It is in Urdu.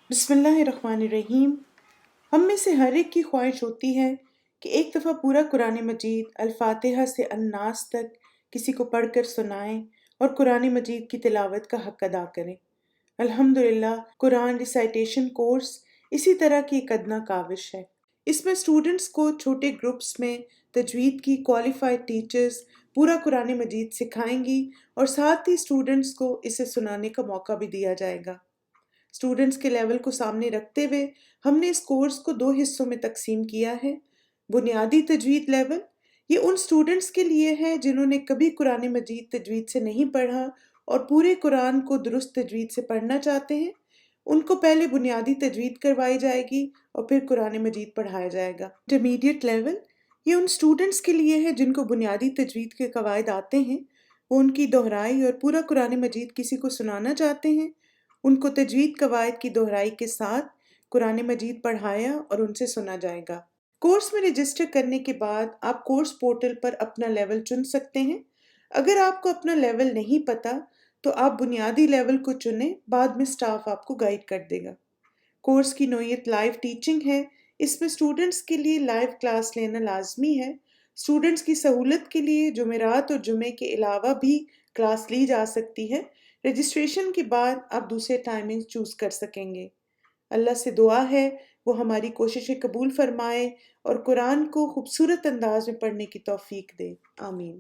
بسم اللہ الرحمن الرحیم۔ ہم میں سے ہر ایک کی خواہش ہوتی ہے کہ ایک دفعہ پورا قرآن مجید الفاتحہ سے الناس تک کسی کو پڑھ کر سنائیں اور قرآن مجید کی تلاوت کا حق ادا کریں۔ الحمدللہ قرآن ریسائٹیشن کورس اسی طرح کی ایک ادنیٰ کاوش ہے۔ اس میں اسٹوڈنٹس کو چھوٹے گروپس میں تجوید کی کوالیفائڈ ٹیچرز پورا قرآن مجید سکھائیں گی اور ساتھ ہی اسٹوڈنٹس کو اسے سنانے کا موقع بھی دیا جائے گا۔ اسٹوڈنٹس کے لیول کو سامنے رکھتے ہوئے ہم نے اس کورس کو 2 حصوں میں تقسیم کیا ہے۔ بنیادی تجوید لیول، یہ ان اسٹوڈنٹس کے لیے ہے جنہوں نے کبھی قرآن مجید تجوید سے نہیں پڑھا اور پورے قرآن کو درست تجوید سے پڑھنا چاہتے ہیں۔ ان کو پہلے بنیادی تجوید کروائی جائے گی اور پھر قرآن مجید پڑھایا جائے گا۔ انٹرمیڈیٹ لیول، یہ ان اسٹوڈنٹس کے لیے ہے جن کو بنیادی تجوید کے قواعد آتے ہیں، وہ ان کی دہرائی اور پورا قرآن مجید کسی کو سنانا چاہتے ہیں۔ ان کو تجوید قواعد کی دہرائی کے ساتھ قرآن مجید پڑھایا اور ان سے سنا جائے گا۔ کورس میں رجسٹر کرنے کے بعد آپ کورس پورٹل پر اپنا لیول چن سکتے ہیں۔ اگر آپ کو اپنا لیول نہیں پتا تو آپ بنیادی لیول کو چنیں، بعد میں سٹاف آپ کو گائیڈ کر دے گا۔ کورس کی نوعیت لائیو ٹیچنگ ہے۔ اس میں اسٹوڈنٹس کے لیے لائیو کلاس لینا لازمی ہے۔ اسٹوڈنٹس کی سہولت کے لیے جمعرات اور جمعے کے علاوہ بھی کلاس لی جا سکتی ہے۔ رجسٹریشن کے بعد آپ دوسرے ٹائمنگ چوز کر سکیں گے۔ اللہ سے دعا ہے وہ ہماری کوششیں قبول فرمائے اور قرآن کو خوبصورت انداز میں پڑھنے کی توفیق دے۔ آمین۔